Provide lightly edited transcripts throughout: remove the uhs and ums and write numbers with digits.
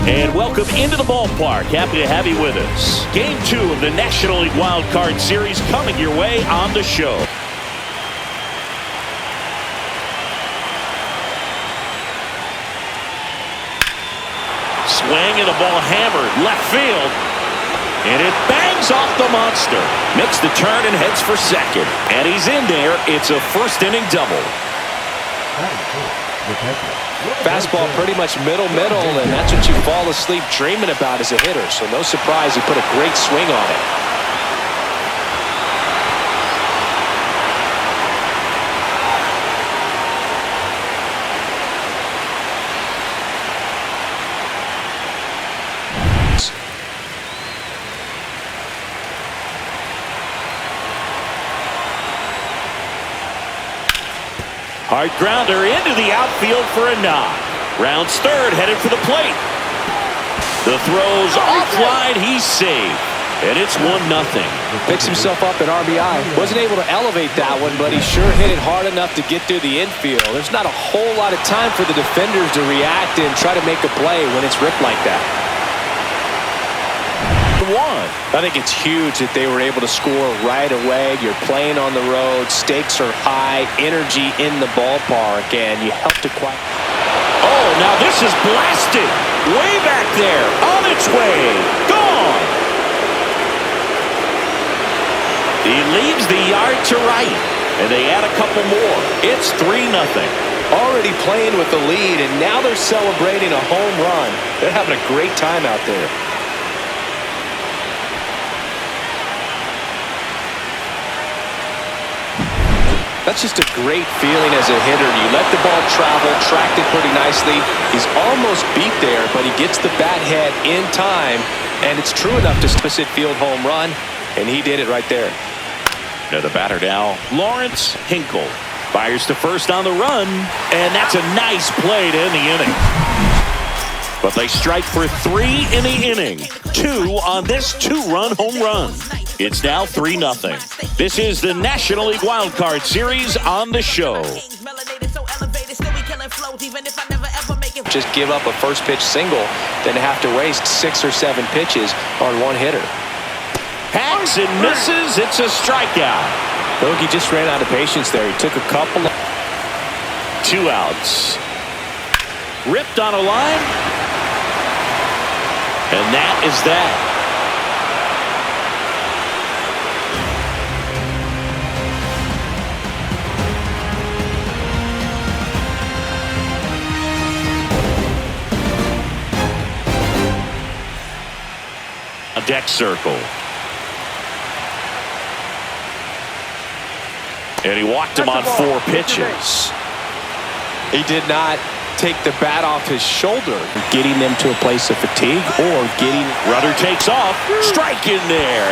And welcome into the ballpark. Happy to have you with us. Game 2 of the National League Wild Card Series coming your way on the show. Swing and the ball hammered left field. And it bangs off the monster. Makes the turn and heads for second. And he's in there. It's a first inning double. Fastball pretty much middle, and that's what you fall asleep dreaming about as a hitter. So no surprise he put a great swing on it. Hard grounder into the outfield for a knock. Rounds third, headed for the plate. The throw's offline, he's saved. And it's 1-0. Picks himself up at RBI. Wasn't able to elevate that one, but he sure hit it hard enough to get through the infield. There's not a whole lot of time for the defenders to react and try to make a play when it's ripped like that. I think it's huge that they were able to score right away. You're playing on the road. Stakes are high. Energy in the ballpark. And you help to quiet. Oh, now this is blasted. Way back there. On its way. Gone. He leaves the yard to right. And they add a couple more. It's 3-0. Already playing with the lead. And now they're celebrating a home run. They're having a great time out there. That's just a great feeling as a hitter. You let the ball travel, tracked it pretty nicely. He's almost beat there, but he gets the bat head in time, and it's true enough to opposite field home run, and he did it right there. Now the batter now, Lawrence Hinkle. Fires to first on the run, and that's a nice play to end the inning. But they strike for 3 in the inning. 2 on this 2-run home run. It's now 3-0. This is the National League Wild Card Series on the show. Just give up a first pitch single, then have to waste 6 or 7 pitches on one hitter. Hacks and misses. It's a strikeout. Look, he just ran out of patience there. He took a couple of 2 outs. Ripped on a line. And that is that. A deck circle. And he walked him on 4 pitches. He did not take the bat off his shoulder, getting them to a place of fatigue or getting. Runner takes off. Strike in there.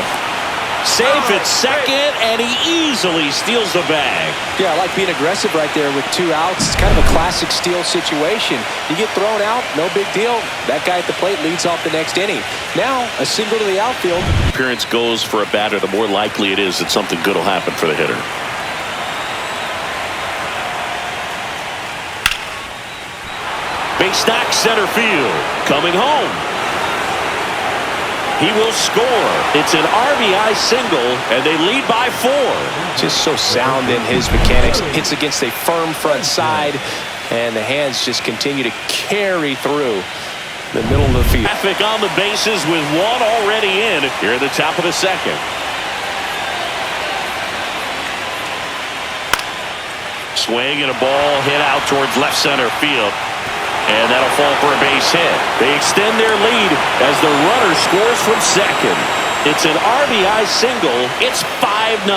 Safe at second, and he easily steals the bag. Yeah, I like being aggressive right there with 2 outs. It's kind of a classic steal situation. You get thrown out, no big deal. That guy at the plate leads off the next inning. Now, a single to the outfield. Appearance goes for a batter, the more likely it is that something good will happen for the hitter. Base knock center field. Coming home. He will score. It's an RBI single, and they lead by 4. Just so sound in his mechanics. Hits against a firm front side, and the hands just continue to carry through the middle of the field. Traffic on the bases with 1 already in here at the top of the second. Swing and a ball hit out towards left center field. And that'll fall for a base hit. They extend their lead as the runner scores from second. It's an RBI single. It's 5-0.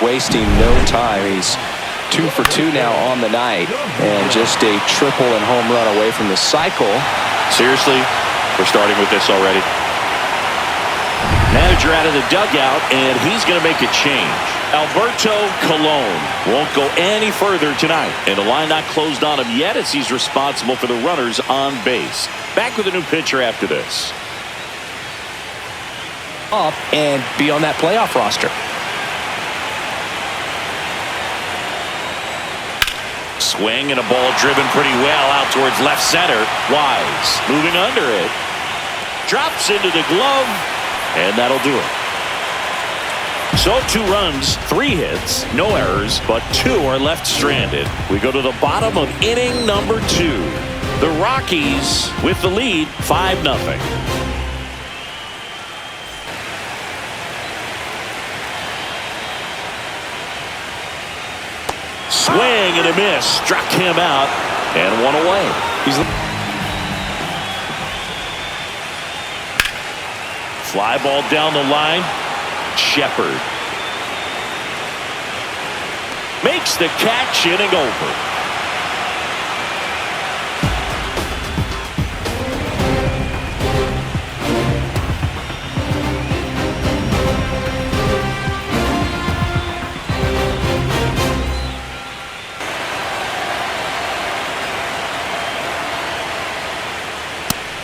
Wasting no time. He's 2 for 2 now on the night. And just a triple and home run away from the cycle. Seriously, we're starting with this already. Manager out of the dugout, and he's going to make a change. Alberto Colon won't go any further tonight, and the line not closed on him yet as he's responsible for the runners on base. Back with a new pitcher after this. Up and be on that playoff roster. Swing and a ball driven pretty well out towards left center. Wise moving under it. Drops into the glove, and that'll do it. So 2 runs, 3 hits, no errors, but 2 are left stranded. We go to the bottom of inning number 2. The Rockies with the lead, 5-0. Swing and a miss. Struck him out and 1 away. Fly ball down the line. Shepard makes the catch, inning over.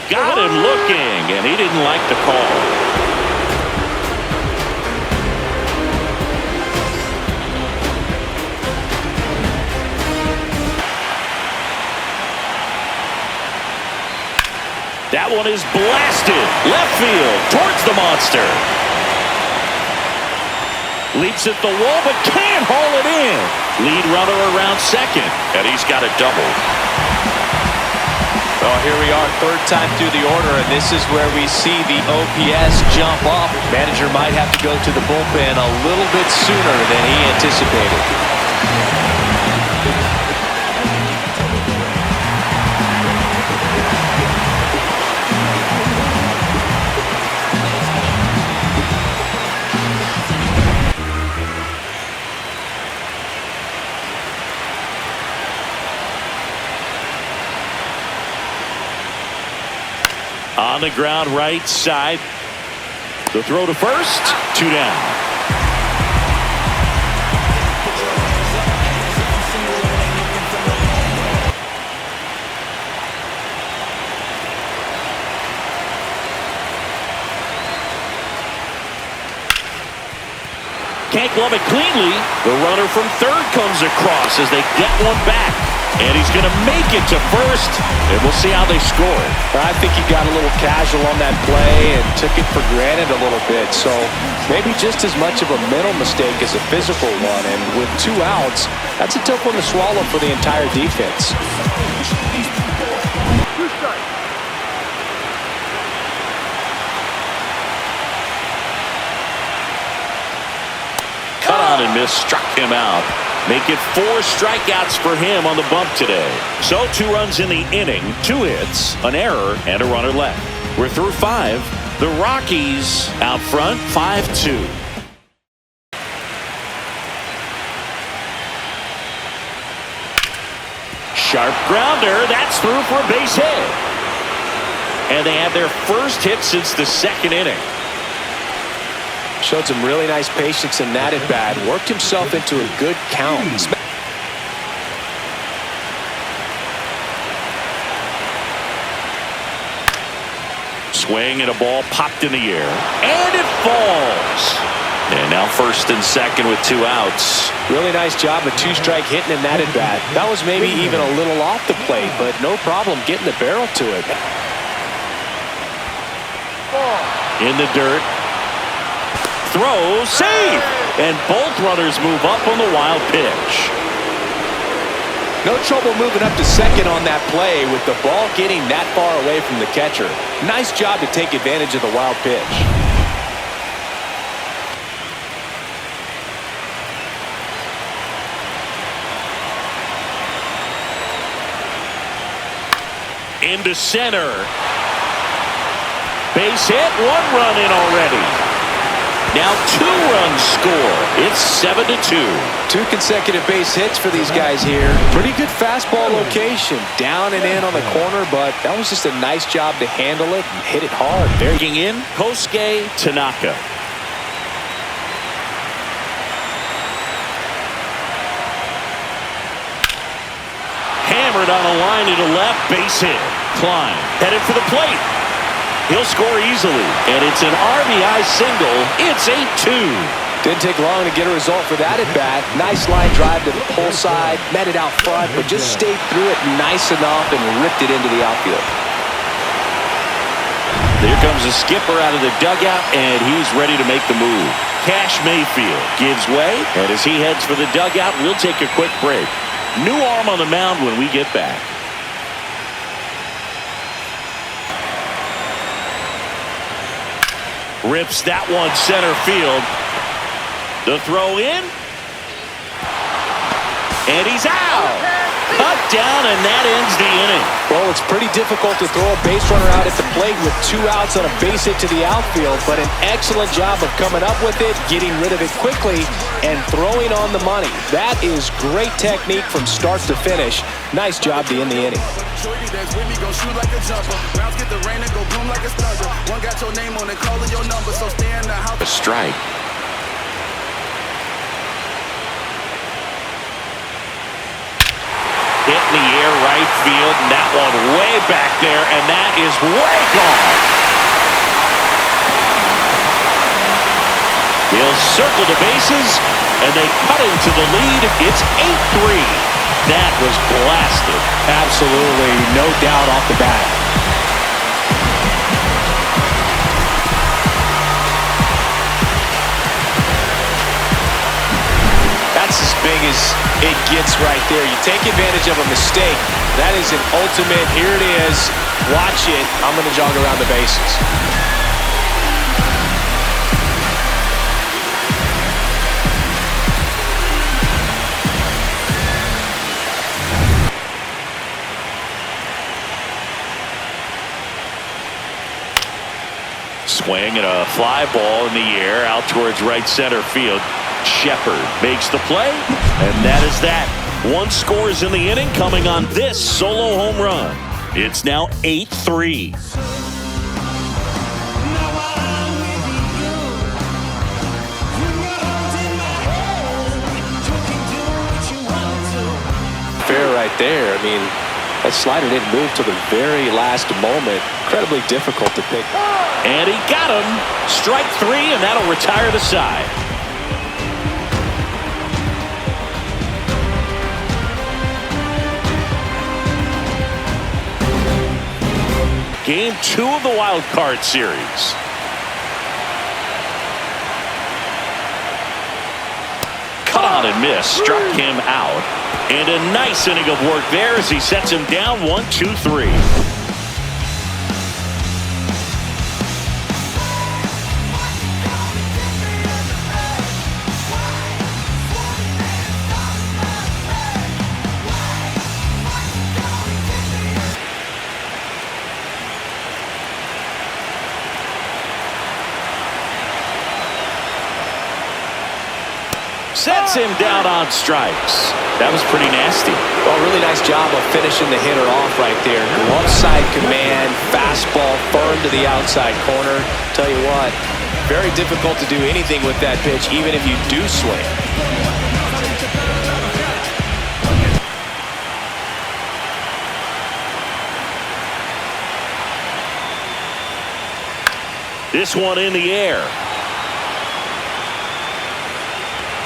Got him looking, and he didn't like the call. That one is blasted left field towards the monster. Leaps at the wall but can't haul it in. Lead runner around second, and he's got a double. Well, here we are, 3rd time through the order, and this is where we see the OPS jump up. Manager might have to go to the bullpen a little bit sooner than he anticipated. On the ground, right side. The throw to first. 2 down. Can't glove it cleanly. The runner from third comes across as they get one back. And he's going to make it to first, and we'll see how they score. I think he got a little casual on that play and took it for granted a little bit. So maybe just as much of a mental mistake as a physical one. And with 2 outs, that's a tough one to swallow for the entire defense. Cut on and miss, struck him out. Make it 4 strikeouts for him on the bump today. So 2 runs in the inning, 2 hits, an error, and a runner left. We're through 5. The Rockies out front, 5-2. Sharp grounder, that's through for a base hit. And they have their first hit since the 2nd inning. Showed some really nice patience in that at-bat. Worked himself into a good count. Swing and a ball popped in the air. And it falls. And now 1st and 2nd with 2 outs. Really nice job of 2-strike hitting in that at-bat. That was maybe even a little off the plate, but no problem getting the barrel to it. In the dirt. Throw, save, and both runners move up on the wild pitch. No trouble moving up to second on that play with the ball getting that far away from the catcher. Nice job to take advantage of the wild pitch. Into center. Base hit, 1 run in already. Now 2 runs score. It's 7-2. 2 consecutive base hits for these guys here. Pretty good fastball location. Down and in on the corner, but that was just a nice job to handle it and hit it hard. Breaking in, Kosuke Tanaka. Hammered on a line to left, base hit. Klein headed for the plate. He'll score easily, and it's an RBI single. It's 8-2. Didn't take long to get a result for that at bat. Nice line drive to the pull side, met it out front, but just stayed through it nice enough and ripped it into the outfield. There comes the skipper out of the dugout, and he's ready to make the move. Cash Mayfield gives way, and as he heads for the dugout, we'll take a quick break. New arm on the mound when we get back. Rips that one center field. The throw in. And he's out. Cut down, and that ends the inning. Well, it's pretty difficult to throw a base runner out at the plate with 2 outs on a base hit to the outfield, but an excellent job of coming up with it, getting rid of it quickly, and throwing on the money. That is great technique from start to finish. Nice job to end the inning. A strike. Hit in the air right field, and that one way back there, and that is way gone. He'll circle the bases, and they cut into the lead. It's 8-3. That was blasted. Absolutely, no doubt off the bat. That's as big as it gets right there. You take advantage of a mistake. That is an ultimate, here it is, watch it, I'm going to jog around the bases. Swing and a fly ball in the air out towards right center field. Shepard makes the play, and that is that. 1 scores in the inning coming on this solo home run. It's now 8-3. Fair right there. I mean, that slider didn't move till the very last moment. Incredibly difficult to pick. And he got him. Strike 3, and that'll retire the side. Game 2 of the wild card series. Cut on and miss. Struck him out. And a nice inning of work there as he sets him down 1-2-3. Sets him down on strikes. That was pretty nasty. Well, really nice job of finishing the hitter off right there. Glove side command, fastball firm to the outside corner. Tell you what, very difficult to do anything with that pitch, even if you do swing. This one in the air.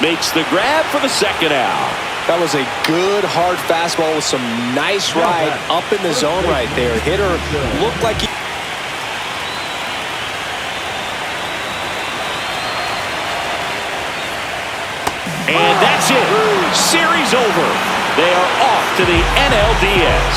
Makes the grab for the second out. That was a good hard fastball with some nice ride up in the zone right there. Hitter looked like he... And that's it. Series over. They are off to the NLDS.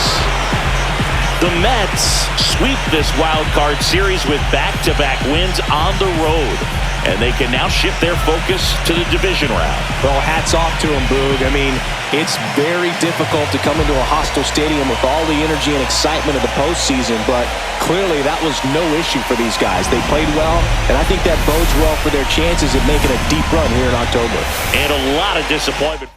The Mets sweep this wild card series with back-to-back wins on the road. And they can now shift their focus to the division round. Well, hats off to them, Boog. I mean, it's very difficult to come into a hostile stadium with all the energy and excitement of the postseason, but clearly that was no issue for these guys. They played well, and I think that bodes well for their chances of making a deep run here in October. And a lot of disappointment.